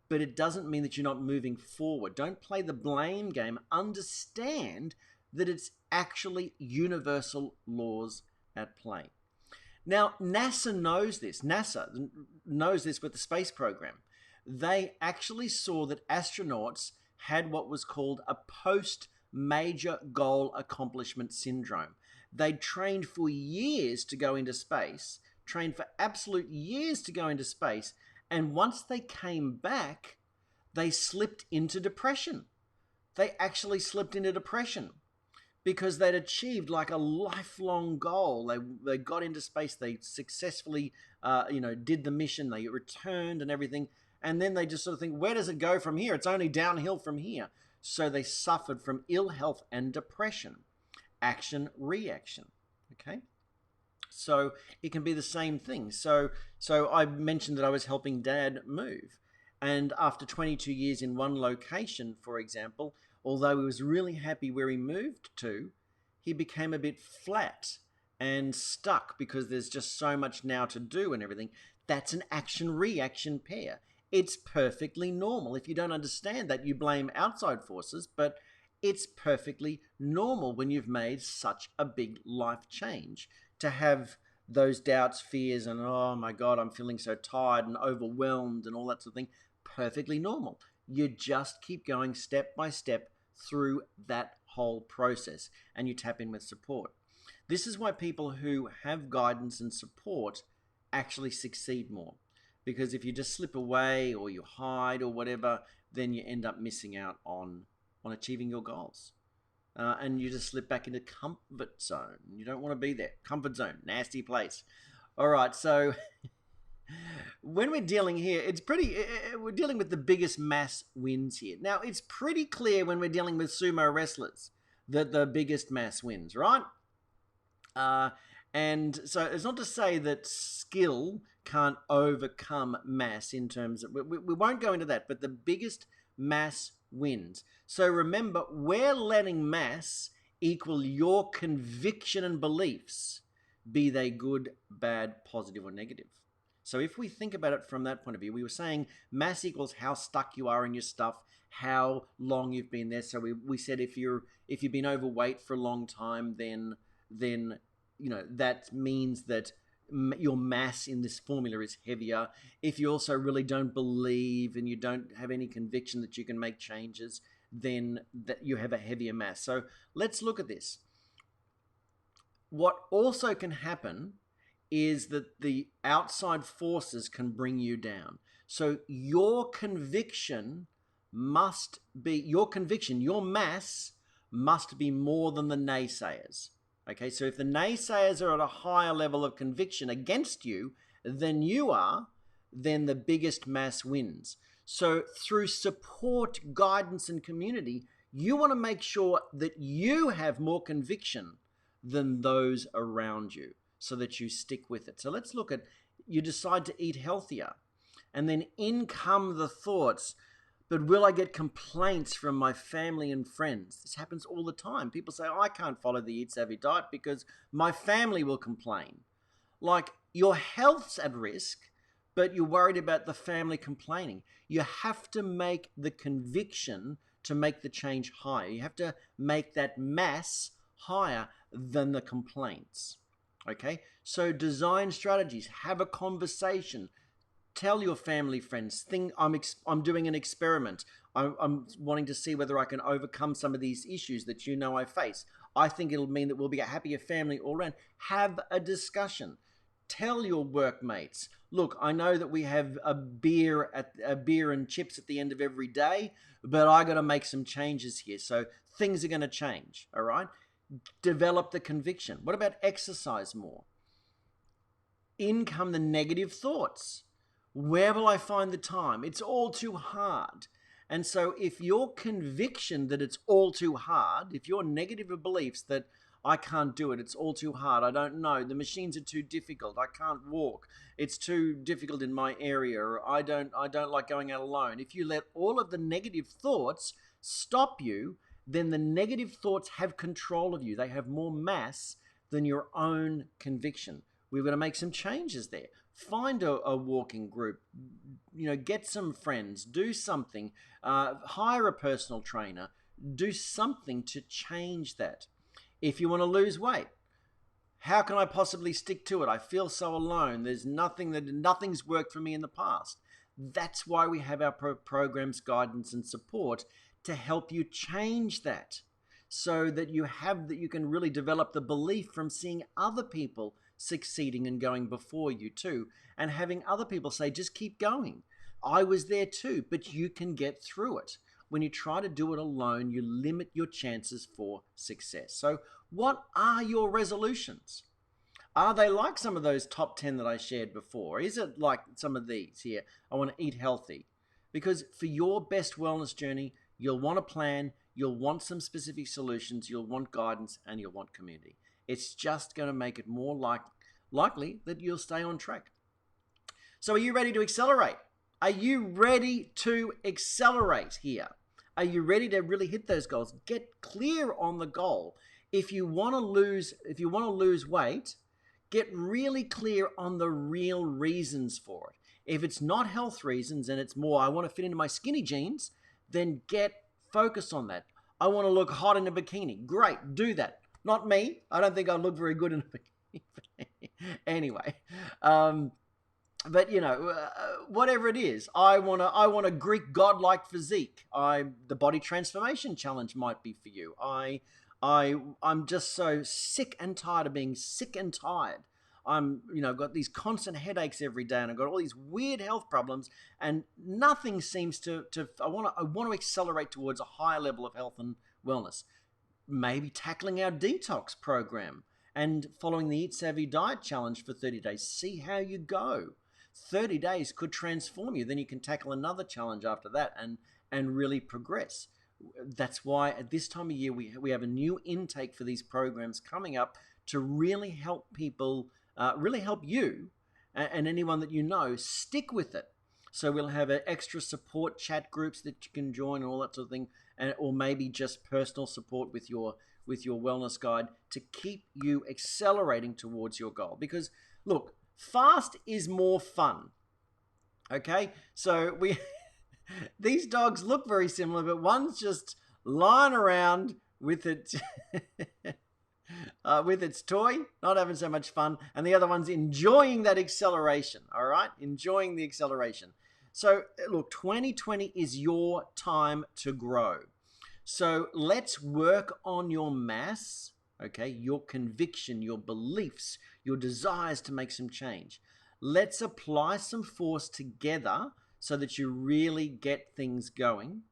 But it doesn't mean that you're not moving forward. Don't play the blame game. Understand that it's actually universal laws at play. Now, NASA knows this. NASA knows this with the space program. They actually saw that astronauts had what was called a post-major goal accomplishment syndrome. They trained for years to go into space, trained for absolute years to go into space, and once they came back, they slipped into depression. They actually slipped into depression. because they'd achieved like a lifelong goal. They got into space. They successfully, did the mission. They returned and everything. And then they just sort of think, where does it go from here? It's only downhill from here. So they suffered from ill health and depression. Action, reaction. Okay. So it can be the same thing. So I mentioned that I was helping Dad move. And after 22 years in one location, for example, although he was really happy where he moved to, he became a bit flat and stuck because there's just so much now to do and everything. That's an action-reaction pair. It's perfectly normal. If you don't understand that, you blame outside forces, but it's perfectly normal when you've made such a big life change to have those doubts, fears, and oh my God, I'm feeling so tired and overwhelmed and all that sort of thing. Perfectly normal. You just keep going step by step through that whole process and you tap in with support. This is why people who have guidance and support actually succeed more. Because if you just slip away or you hide or whatever, then you end up missing out on achieving your goals. And you just slip back into comfort zone. You don't want to be there. Comfort zone, nasty place. All right, so when we're dealing here, we're dealing with the biggest mass wins here. Now, it's pretty clear when we're dealing with sumo wrestlers that the biggest mass wins, right? And so it's not to say that skill can't overcome mass in terms of, we won't go into that, but the biggest mass wins. So remember, we're letting mass equal your conviction and beliefs, be they good, bad, positive, or negative. So if we think about it from that point of view, we were saying mass equals how stuck you are in your stuff, how long you've been there. So we said if you've been overweight for a long time, then that means that your mass in this formula is heavier. If you also really don't believe and you don't have any conviction that you can make changes, then that you have a heavier mass. So let's look at this. What also can happen is that the outside forces can bring you down. So your conviction, your mass must be more than the naysayers. Okay, so if the naysayers are at a higher level of conviction against you than you are, then the biggest mass wins. So through support, guidance, and community, you want to make sure that you have more conviction than those around you so that you stick with it. So let's look at, you decide to eat healthier, and then in come the thoughts, but will I get complaints from my family and friends? This happens all the time. People say, I can't follow the Eat Savvy diet because my family will complain. Like, your health's at risk, but you're worried about the family complaining. You have to make the conviction to make the change higher. You have to make that mass higher than the complaints. Okay? So design strategies, have a conversation. Tell your family, friends, I'm doing an experiment. I'm wanting to see whether I can overcome some of these issues that I face. I think it'll mean that we'll be a happier family all around. Have a discussion. Tell your workmates, look, I know that we have a beer and chips at the end of every day, but I got to make some changes here. So things are going to change, all right? Develop the conviction. What about exercise more? In come the negative thoughts. Where will I find the time? It's all too hard. And so if your conviction that it's all too hard, if your negative beliefs that I can't do it, it's all too hard, I don't know, the machines are too difficult, I can't walk, it's too difficult in my area, or I don't like going out alone. If you let all of the negative thoughts stop you, then the negative thoughts have control of you. They have more mass than your own conviction. We've got to make some changes there. Find a walking group, get some friends, do something, hire a personal trainer, do something to change that. If you want to lose weight, how can I possibly stick to it? I feel so alone. Nothing's worked for me in the past. That's why we have our programs, guidance, and support to help you change that, so that you can really develop the belief from seeing other people succeeding and going before you too, and having other people say, just keep going. I was there too, but you can get through it. when you try to do it alone, you limit your chances for success. So what are your resolutions? Are they like some of those top 10 that I shared before? Is it like some of these here? I want to eat healthy. Because for your best wellness journey, you'll want a plan, you'll want some specific solutions, you'll want guidance, and you'll want community. It's just going to make it more likely that you'll stay on track. So are you ready to accelerate? Are you ready to accelerate here? Are you ready to really hit those goals? Get clear on the goal. If you want to lose weight, get really clear on the real reasons for it. If it's not health reasons and it's more, I want to fit into my skinny jeans, then get focused on that. I want to look hot in a bikini. Great, do that. Not me. I don't think I look very good in a bikini. Anyway, but whatever it is, I want a Greek godlike physique. The body transformation challenge might be for you. I'm just so sick and tired of being sick and tired. Got these constant headaches every day, and I've got all these weird health problems, and nothing seems to. I want to accelerate towards a higher level of health and wellness. Maybe tackling our detox program and following the Eat Savvy Diet Challenge for 30 days. See how you go. 30 days could transform you. Then you can tackle another challenge after that and really progress. That's why at this time of year we have a new intake for these programs coming up to really help people, really help you and anyone that you know stick with it. So we'll have extra support chat groups that you can join and all that sort of thing, or maybe just personal support with your wellness guide to keep you accelerating towards your goal. Because look, fast is more fun. Okay, so these dogs look very similar, but one's just lying around with it. With its toy, not having so much fun, and the other one's enjoying that acceleration, all right? Enjoying the acceleration. So, look, 2020 is your time to grow. So let's work on your mass, okay? Your conviction, your beliefs, your desires to make some change. Let's apply some force together so that you really get things going.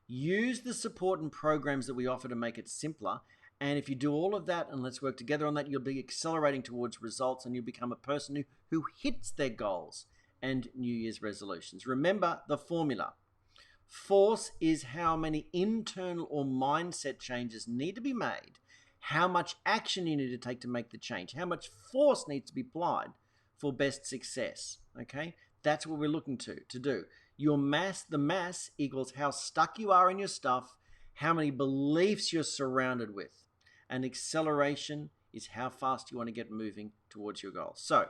Use the support and programs that we offer to make it simpler. And if you do all of that, and let's work together on that, you'll be accelerating towards results, and you'll become a person who hits their goals and New Year's resolutions. Remember the formula. Force is how many internal or mindset changes need to be made, how much action you need to take to make the change, how much force needs to be applied for best success. Okay? That's what we're looking to do. The mass equals how stuck you are in your stuff, how many beliefs you're surrounded with. And acceleration is how fast you want to get moving towards your goals. So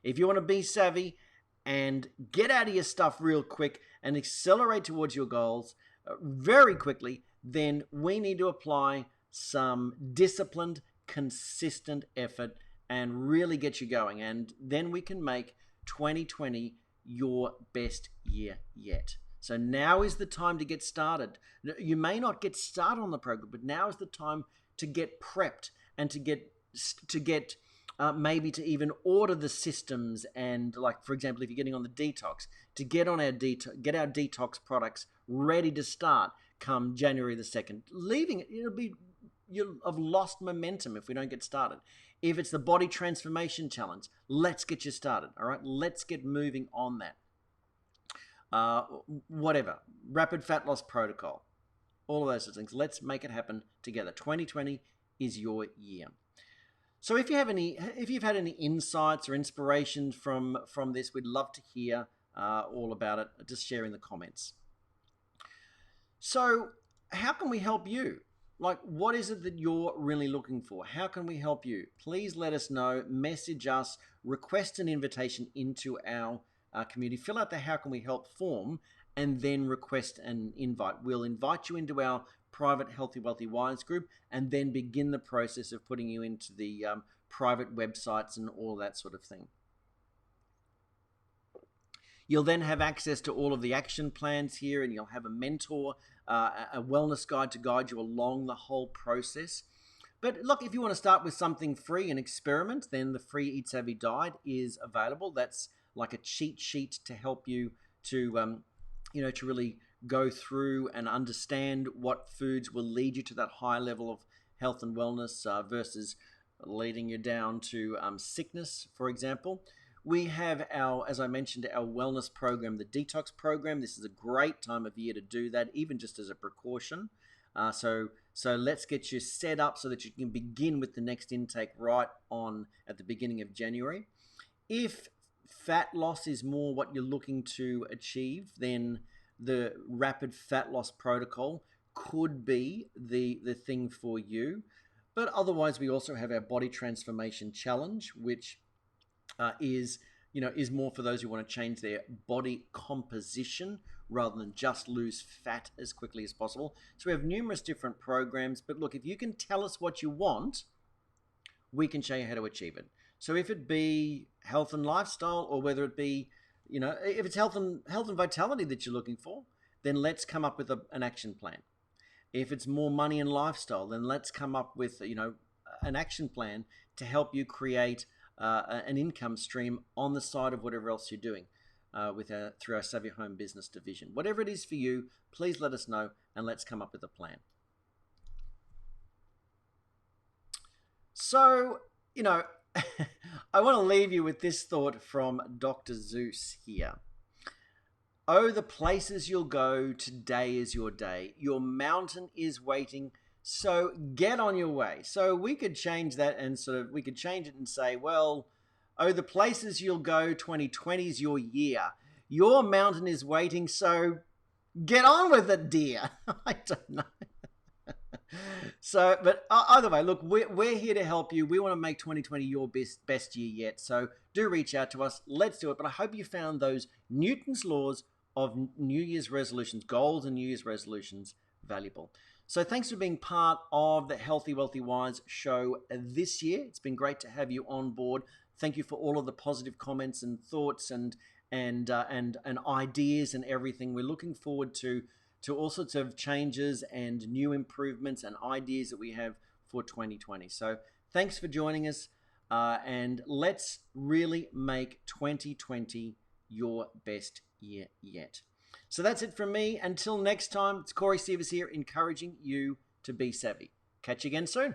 if you want to be savvy and get out of your stuff real quick and accelerate towards your goals very quickly, then we need to apply some disciplined, consistent effort and really get you going. And then we can make 2020 your best year yet. So now is the time to get started. You may not get started on the program, but now is the time to get prepped and to get maybe to even order the systems, and like, for example, if you're getting on the detox, to get on our detox products ready to start come January the 2nd. Leaving it, you'll have lost momentum if we don't get started. If it's the body transformation challenge, let's get you started. All right, let's get moving on that. Whatever, rapid fat loss protocol, all of those sorts of things. Let's make it happen together. 2020 is your year. So if you've had any insights or inspirations from this, we'd love to hear all about it. Just share in the comments. So how can we help you? Like, what is it that you're really looking for? How can we help you? Please let us know, message us, request an invitation into our community. Fill out the How Can We Help form and then request an invite. We'll invite you into our private Healthy Wealthy Wise group and then begin the process of putting you into the private websites and all that sort of thing. You'll then have access to all of the action plans here, and you'll have a mentor, a wellness guide to guide you along the whole process. But look, if you want to start with something free and experiment, then the free Eat Savvy Diet is available. That's like a cheat sheet to help you to, to really go through and understand what foods will lead you to that high level of health and wellness versus leading you down to sickness, for example. We have our, as I mentioned, our wellness program, the detox program. This is a great time of year to do that, even just as a precaution. So let's get you set up so that you can begin with the next intake right on at the beginning of January. If fat loss is more what you're looking to achieve, then the rapid fat loss protocol could be the thing for you. But otherwise, we also have our body transformation challenge, which is more for those who want to change their body composition rather than just lose fat as quickly as possible. So we have numerous different programs. But look, if you can tell us what you want, we can show you how to achieve it. So if it be health and lifestyle, or whether it be, if it's health and vitality that you're looking for, then let's come up with an action plan. If it's more money and lifestyle, then let's come up with an action plan to help you create an income stream on the side of whatever else you're doing through our Save Your Home Business division. Whatever it is for you, please let us know and let's come up with a plan. So, I want to leave you with this thought from Dr. Zeus here. Oh, the places you'll go, today is your day. Your mountain is waiting, so get on your way. So we could change that and we could change it and say, well, oh, the places you'll go, 2020 is your year. Your mountain is waiting, so get on with it, dear. I don't know. So, but either way, look, we're here to help you. We want to make 2020 your best year yet. So do reach out to us. Let's do it. But I hope you found those Newton's laws of New Year's resolutions, goals and New Year's resolutions valuable. So thanks for being part of the Healthy, Wealthy, Wise show this year. It's been great to have you on board. Thank you for all of the positive comments and thoughts and ideas and everything. We're looking forward to all sorts of changes and new improvements and ideas that we have for 2020. So thanks for joining us, and let's really make 2020 your best year yet. So that's it from me. Until next time, it's Corey Sievers here, encouraging you to be savvy. Catch you again soon.